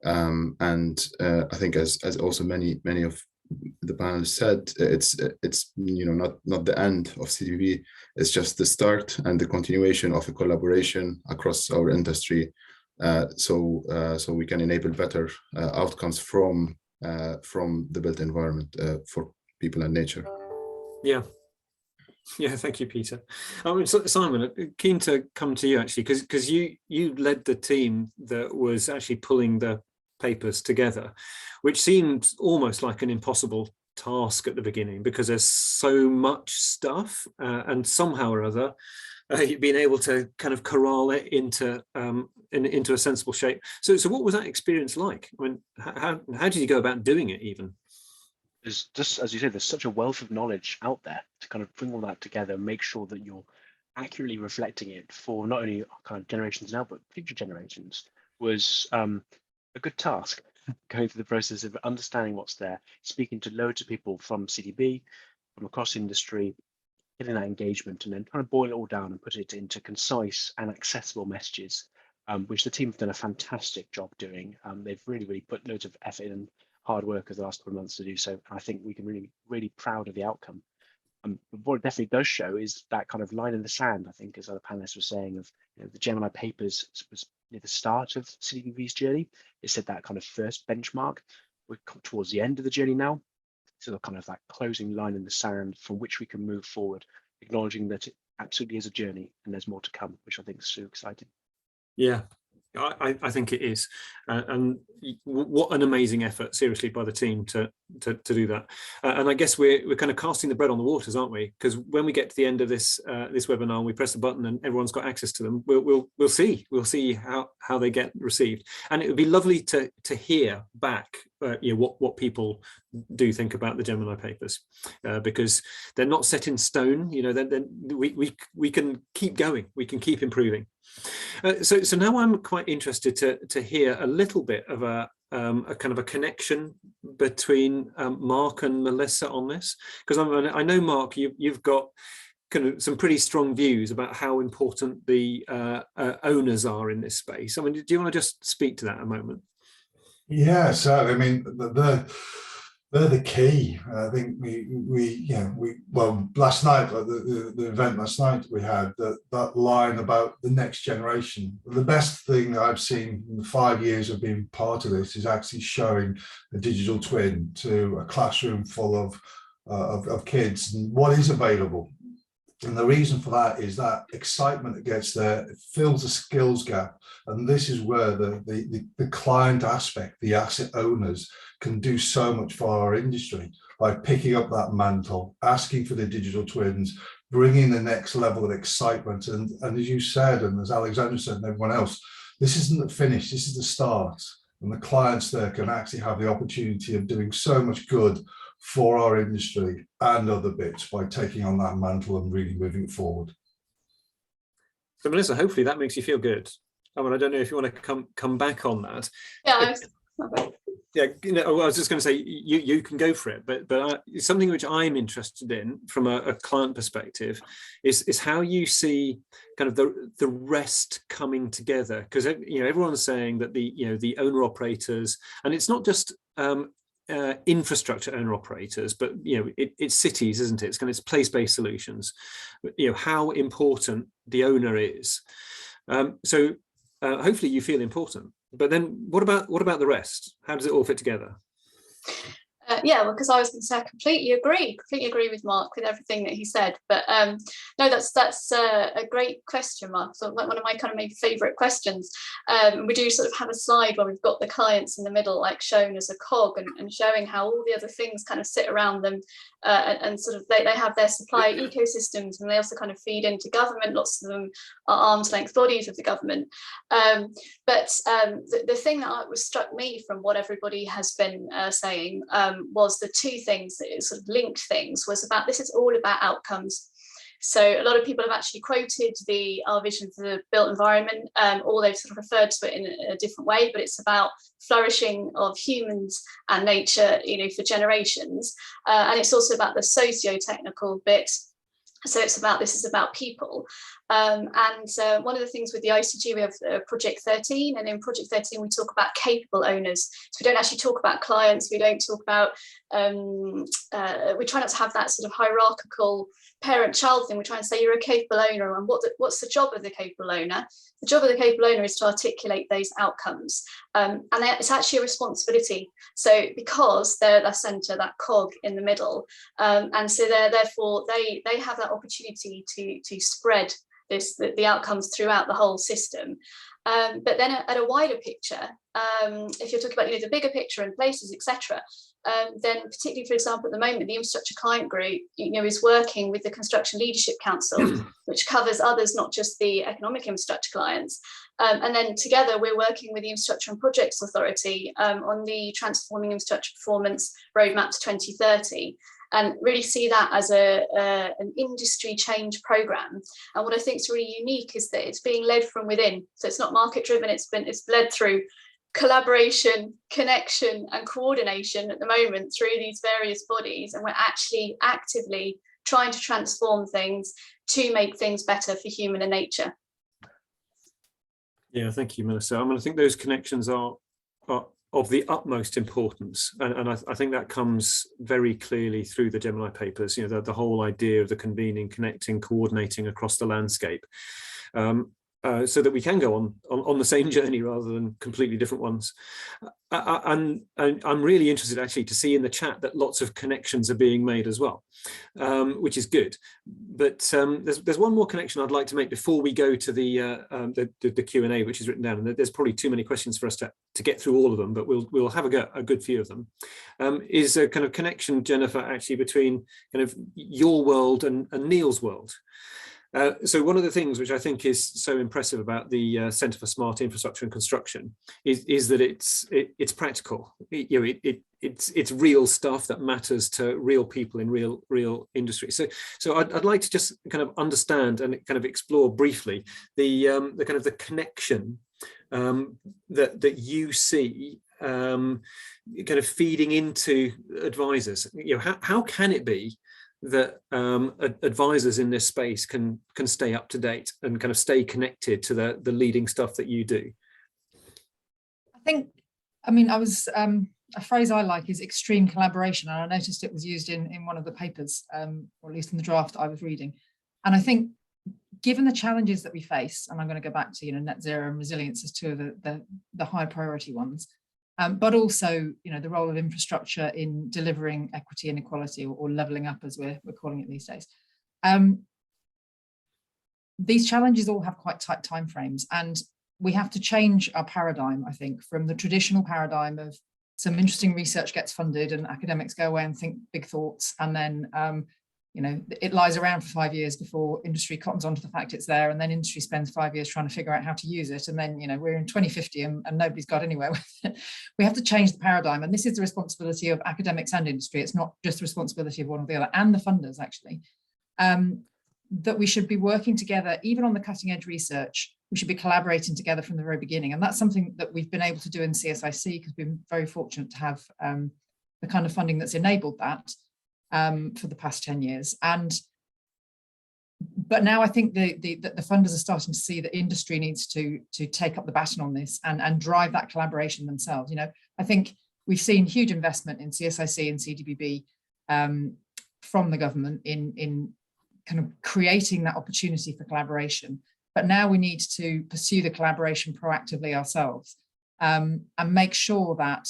I think, as also many of the panelists said, it's not the end of CDBB. It's just the start and the continuation of a collaboration across our industry, so we can enable better outcomes from the built environment for people and nature. Yeah, thank you, Peter. I mean, Simon, keen to come to you actually, because you led the team that was actually pulling the papers together, which seemed almost like an impossible task at the beginning because there's so much stuff, and somehow or other you've been able to kind of corral it into a sensible shape. So what was that experience like? I mean, how did you go about doing it even? There's just, as you said, there's such a wealth of knowledge out there to kind of bring all that together and make sure that you're accurately reflecting it for not only kind of generations now, but future generations was a good task. Going through the process of understanding what's there, speaking to loads of people from CDB, from across industry, getting that engagement, and then trying to boil it all down and put it into concise and accessible messages, which the team have done a fantastic job doing. They've really put loads of effort in and hard work over the last couple of months to do so. And I think we can really proud of the outcome. What it definitely does show is that kind of line in the sand, I think, as other panelists were saying, of the Gemini papers was near the start of CDBB's journey. It said that kind of first benchmark. We're towards the end of the journey now. So kind of that closing line in the sand from which we can move forward, acknowledging that it absolutely is a journey and there's more to come, which I think is so exciting. Yeah, I think it is, and what an amazing effort, seriously, by the team to do that. And I guess we're kind of casting the bread on the waters, aren't we? Because when we get to the end of this webinar, and we press the button and everyone's got access to them, we'll see how they get received. And it would be lovely to hear back what people do think about the Gemini papers, because they're not set in stone. Then we can keep going, we can keep improving. So now I'm quite interested to hear a little bit of a kind of a connection between Mark and Melissa on this, because I know, Mark, you've got kind of some pretty strong views about how important the owners are in this space. I mean, do you want to just speak to that a moment? Yeah, certainly. I mean, they're the key. I think well, last night, the event last night, we had that line about the next generation. The best thing I've seen in the 5 years of being part of this is actually showing a digital twin to a classroom full of of kids and what is available. And the reason for that is that excitement that gets there, it fills the skills gap. And this is where the client aspect, the asset owners, can do so much for our industry by picking up that mantle, asking for the digital twins, bringing the next level of excitement. And as you said, and as Alexander said, and everyone else, this isn't the finish, this is the start. And the clients there can actually have the opportunity of doing so much good for our industry and other bits by taking on that mantle and really moving it forward. So Melissa, hopefully that makes you feel good. I mean, I don't know if you want to come back on that. Yeah. Yeah, you know, I was just going to say you can go for it, but something which I'm interested in from a client perspective is how you see kind of the rest coming together, because you know everyone's saying that the owner operators, and it's not just infrastructure owner operators, but you know it's cities, isn't it? It's place-based solutions. You know how important the owner is. So hopefully you feel important. But then what about the rest? How does it all fit together? Yeah, well, because I was going to say I completely agree with Mark with everything that he said. But no, that's a great question, Mark. So one of my kind of maybe favourite questions. We do sort of have a slide where we've got the clients in the middle, like shown as a cog, and showing how all the other things kind of sit around them, and sort of they have their supply ecosystems, and they also kind of feed into government. Lots of them are arm's length bodies of the government. But the thing that was struck me from what everybody has been saying was the two things that sort of linked things was about this is all about outcomes. So a lot of people have actually quoted our vision for the built environment, or they've sort of referred to it in a different way, but it's about flourishing of humans and nature, you know, for generations. And it's also about the socio-technical bit. So this is about people. And one of the things with the ICG, we have Project 13, and in Project 13, we talk about capable owners. So we don't actually talk about clients. We don't talk about, we try not to have that sort of hierarchical parent-child thing. We try and say you're a capable owner, and what's the job of the capable owner? The job of the capable owner is to articulate those outcomes. And it's actually a responsibility. So because they're the centre, that cog in the middle, and so therefore they have that opportunity to spread the outcomes throughout the whole system. But then at a wider picture, if you're talking about the bigger picture and places, etc., then particularly, for example, at the moment, the Infrastructure Client Group, is working with the Construction Leadership Council, which covers others, not just the economic infrastructure clients. And then together, we're working with the Infrastructure and Projects Authority on the Transforming Infrastructure Performance Roadmap to 2030. And really see that as an industry change program. And what I think is really unique is that it's being led from within. So it's not market driven, it's led through collaboration, connection and coordination at the moment through these various bodies. And we're actually actively trying to transform things to make things better for human and nature. Yeah, thank you, Melissa. I mean, I think those connections are of the utmost importance, and I think that comes very clearly through the Gemini Papers. The whole idea of the convening, connecting, coordinating across the landscape, so that we can go on the same journey rather than completely different ones. And I'm really interested actually to see in the chat that lots of connections are being made as well, which is good. But there's one more connection I'd like to make before we go to the Q&A, which is written down. And there's probably too many questions for us to get through all of them, but we'll have a good few of them. Is a kind of connection, Jennifer, actually between kind of your world and Neil's world. So one of the things which I think is so impressive about the Centre for Smart Infrastructure and Construction is that it's practical. It's real stuff that matters to real people in real industry. So I'd like to just kind of understand and kind of explore briefly the kind of the connection that you see kind of feeding into advisors. How can it be that advisors in this space can stay up to date and kind of stay connected to the leading stuff that you do? A phrase I like is extreme collaboration, and I noticed it was used in one of the papers, or at least in the draft I was reading. And I think, given the challenges that we face, and I'm going to go back to net zero and resilience as two of the high priority ones, but also, the role of infrastructure in delivering equity and equality, or levelling up, as we're calling it these days. These challenges all have quite tight timeframes, and we have to change our paradigm, I think, from the traditional paradigm of some interesting research gets funded and academics go away and think big thoughts, and then it lies around for 5 years before industry cottons onto the fact it's there, and then industry spends 5 years trying to figure out how to use it, and then we're in 2050 and nobody's got anywhere with it. We have to change the paradigm, and this is the responsibility of academics and industry. It's not just the responsibility of one or the other, and the funders actually, that we should be working together, even on the cutting edge research. We should be collaborating together from the very beginning, and that's something that we've been able to do in CSIC, because we've been very fortunate to have the kind of funding that's enabled that for the past 10 years. But now I think the funders are starting to see that industry needs to take up the baton on this and drive that collaboration themselves. I think we've seen huge investment in CSIC and CDBB from the government in kind of creating that opportunity for collaboration. But now we need to pursue the collaboration proactively ourselves, and make sure that,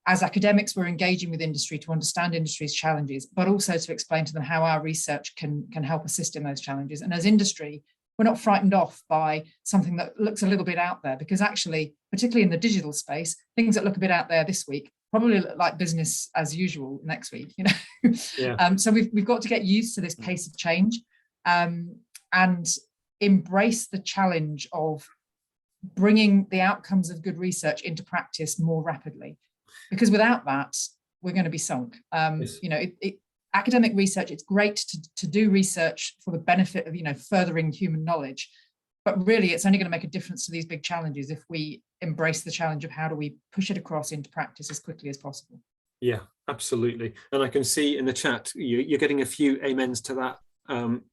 as academics, we're engaging with industry to understand industry's challenges, but also to explain to them how our research can help assist in those challenges. And as industry, we're not frightened off by something that looks a little bit out there, because actually, particularly in the digital space, things that look a bit out there this week probably look like business as usual next week. Yeah. So we've got to get used to this pace of change, and embrace the challenge of bringing the outcomes of good research into practice more rapidly, because without that, we're going to be sunk. Yes. Academic research, it's great to do research for the benefit of furthering human knowledge, but really it's only going to make a difference to these big challenges if we embrace the challenge of how do we push it across into practice as quickly as possible. Yeah, absolutely. And I can see in the chat you're getting a few amens to that,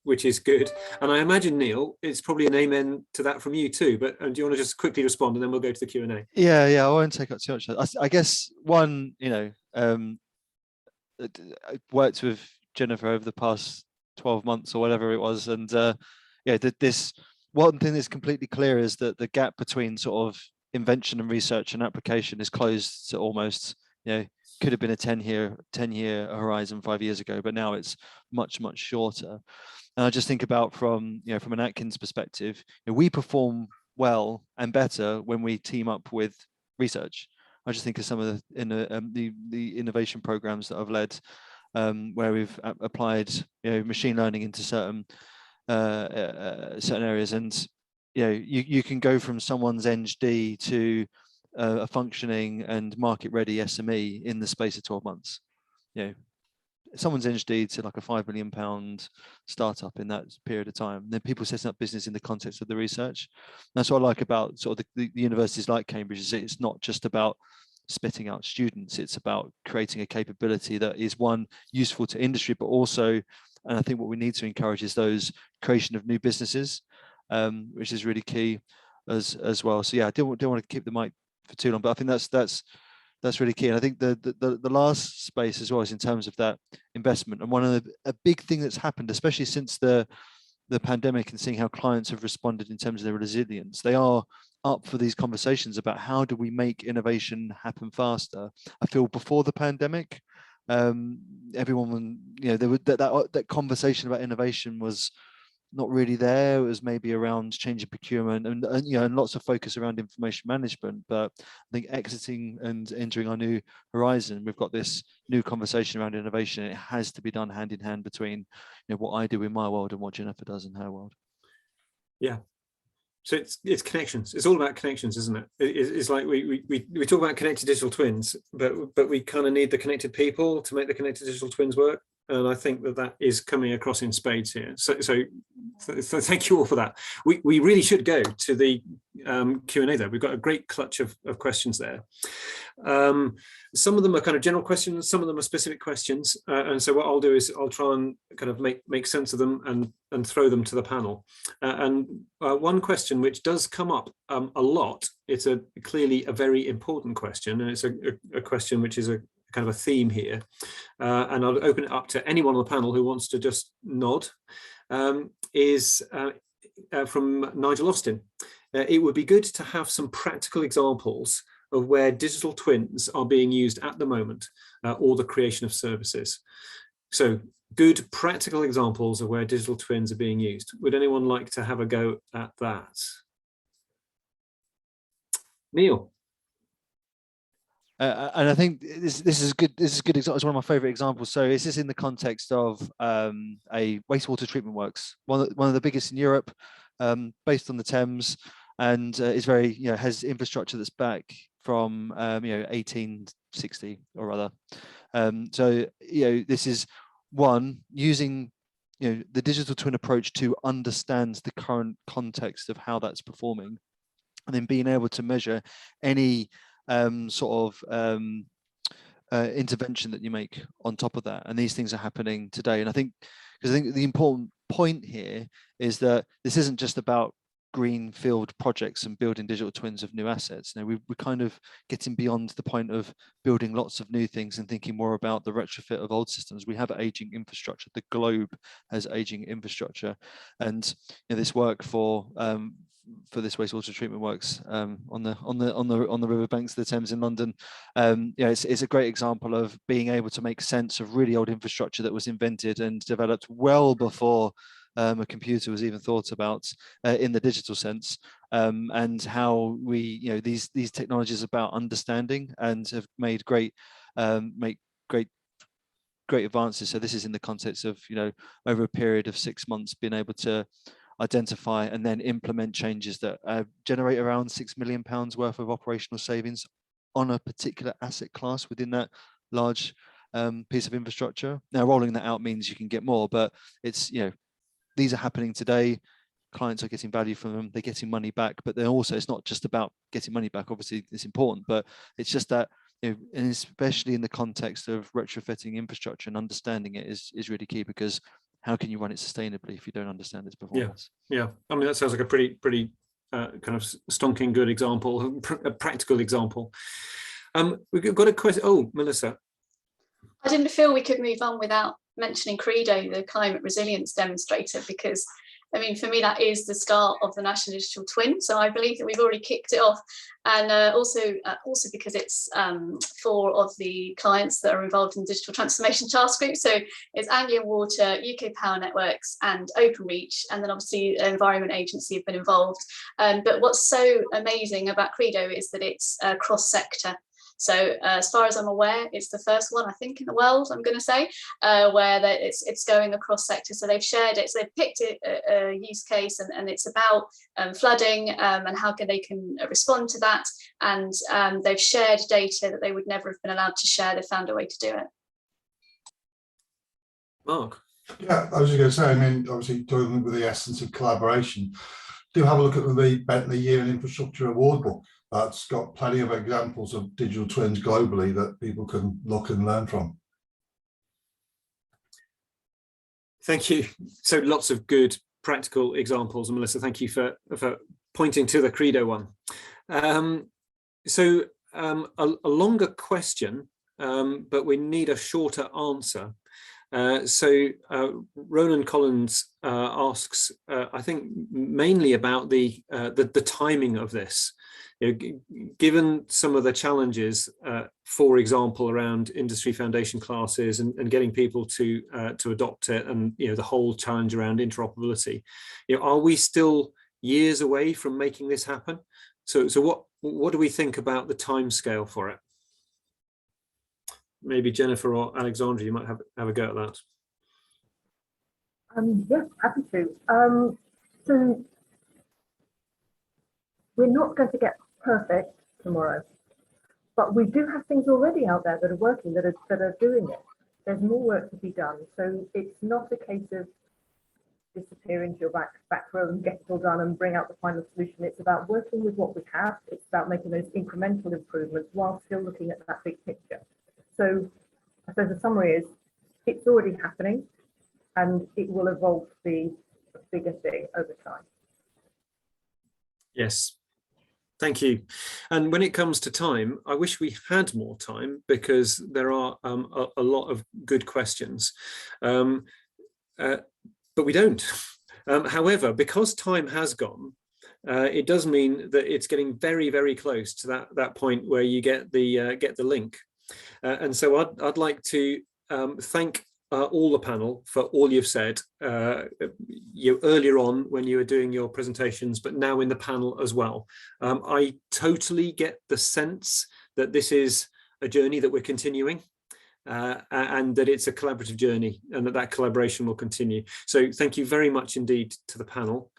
which is good. And I imagine, Neil, it's probably an amen to that from you too, but do you want to just quickly respond, and then we'll go to the Q&A? Yeah, I won't take up too much. I guess one, I worked with Jennifer over the past 12 months or whatever it was, and this one thing that's completely clear is that the gap between sort of invention and research and application is closed to almost, could have been a 10-year horizon 5 years ago, but now it's much shorter. And I just think about from an Atkins perspective, we perform well and better when we team up with research. I just think of some of the innovation programs that I've led, where we've applied machine learning into certain areas, and you can go from someone's Eng.D to a functioning and market ready SME in the space of 12 months. Someone's Eng.D to like a £5 million startup in that period of time. And then people setting up business in the context of the research. That's what I like about sort of the universities like Cambridge, is it's not just about spitting out students, it's about creating a capability that is, one, useful to industry, but also, and I think what we need to encourage is those creation of new businesses, which is really key as well. So yeah, I don't want to keep the mic for too long, but I think that's really key. And I think the last space as well is in terms of that investment. And a big thing that's happened, especially since the pandemic, and seeing how clients have responded in terms of their resilience, they are up for these conversations about how do we make innovation happen faster. I feel before the pandemic, everyone, there was that conversation about innovation was not really there. It was maybe around changing procurement and lots of focus around information management. But I think exiting and entering our new horizon, we've got this new conversation around innovation. It has to be done hand in hand between what I do in my world and what Jennifer does in her world. Yeah. So it's connections. It's all about connections, isn't it? It's like we talk about connected digital twins, but we kind of need the connected people to make the connected digital twins work. And I think that is coming across in spades here. So thank you all for that. We really should go to the Q&A though. We've got a great clutch of questions there. Some of them are kind of general questions, some of them are specific questions. And so what I'll do is I'll try and kind of make sense of them and throw them to the panel. One question which does come up a lot, it's clearly a very important question, and it's a question which is a kind of a theme here, and I'll open it up to anyone on the panel who wants to just nod, is from Nigel Austin. It would be good to have some practical examples of where digital twins are being used at the moment, or the creation of services. So good practical examples of where digital twins are being used. Would anyone like to have a go at that? Neil. And I think this is good. This is good. It's one of my favorite examples. So this is in the context of a wastewater treatment works, one of the biggest in Europe, based on the Thames, and is very, has infrastructure that's back from 1860 or other. So this is one using the digital twin approach to understand the current context of how that's performing, and then being able to measure any intervention that you make on top of that. And these things are happening today. And I think the important point here is that this isn't just about greenfield projects and building digital twins of new assets. We're kind of getting beyond the point of building lots of new things and thinking more about the retrofit of old systems. We have aging infrastructure. The globe has aging infrastructure, and this work for this wastewater treatment works on the riverbanks of the Thames in London. It's a great example of being able to make sense of really old infrastructure that was invented and developed well before a computer was even thought about in the digital sense, and how we, these technologies about understanding and have made great advances. So this is in the context of, over a period of 6 months, being able to identify and then implement changes that generate around £6 million worth of operational savings on a particular asset class within that large piece of infrastructure. Now, rolling that out means you can get more, but it's, these are happening today. Clients are getting value from them. They're getting money back, but then also it's not just about getting money back. Obviously, it's important, but it's just that, and especially in the context of retrofitting infrastructure and understanding it is really key, because how can you run it sustainably if you don't understand its performance? Yeah. I mean, that sounds like a pretty kind of stonking good example, a practical example. We've got a question. Oh, Melissa. I didn't feel we could move on without mentioning Credo, the climate resilience demonstrator, because I mean, for me, that is the start of the National Digital Twin. So I believe that we've already kicked it off. And also because it's 4 of the clients that are involved in the Digital Transformation Task Group. So it's Anglian Water, UK Power Networks and Openreach. And then obviously the Environment Agency have been involved. But what's so amazing about Credo is that it's cross-sector. So as far as I'm aware, it's the first one, I think, in the world, I'm going to say, where it's going across sector. So they've shared it. So they've picked a use case, and it's about flooding and how they can respond to that. And they've shared data that they would never have been allowed to share. They found a way to do it. Mark. Yeah, I was just going to say, I mean, obviously, talking with the essence of collaboration, do have a look at the Bentley Year in Infrastructure Award book. That's got plenty of examples of digital twins globally that people can look and learn from. Thank you. So lots of good practical examples. And Melissa, thank you for pointing to the Credo one. A longer question, but we need a shorter answer. Ronan Collins asks, I think, mainly about the timing of this. Given some of the challenges, for example, around industry foundation classes and getting people to adopt it, and the whole challenge around interoperability, are we still years away from making this happen? So what do we think about the timescale for it? Maybe Jennifer or Alexandra, you might have a go at that. Yes, happy to. So we're not going to get perfect tomorrow, but we do have things already out there that are working, that are doing it. There's more work to be done. So it's not a case of disappear into your back row and get it all done and bring out the final solution. It's about working with what we have. It's about making those incremental improvements while still looking at that big picture. So I suppose the summary is it's already happening, and it will evolve to be a bigger thing over time. Yes, thank you. And when it comes to time, I wish we had more time, because there are a lot of good questions, but we don't. However, because time has gone, it does mean that it's getting very, very close to that point where you get the link. And so I'd like to thank all the panel for all you've said earlier on when you were doing your presentations, but now in the panel as well. I totally get the sense that this is a journey that we're continuing, and that it's a collaborative journey, and that collaboration will continue. So thank you very much indeed to the panel.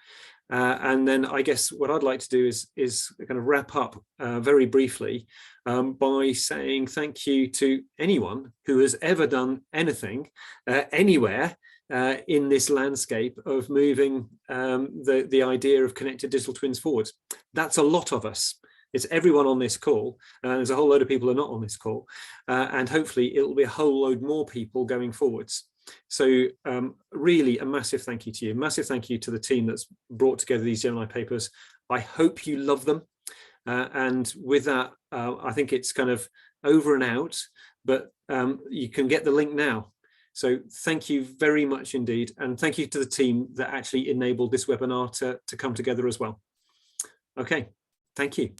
And then I guess what I'd like to do is kind of wrap up very briefly by saying thank you to anyone who has ever done anything anywhere in this landscape of moving the idea of connected digital twins forward. That's a lot of us. It's everyone on this call. There's a whole load of people who are not on this call, and hopefully it will be a whole load more people going forwards. So really a massive thank you to you. Massive thank you to the team that's brought together these Gemini papers. I hope you love them. And with that, I think it's kind of over and out, but you can get the link now. So thank you very much indeed. And thank you to the team that actually enabled this webinar to come together as well. Okay, thank you.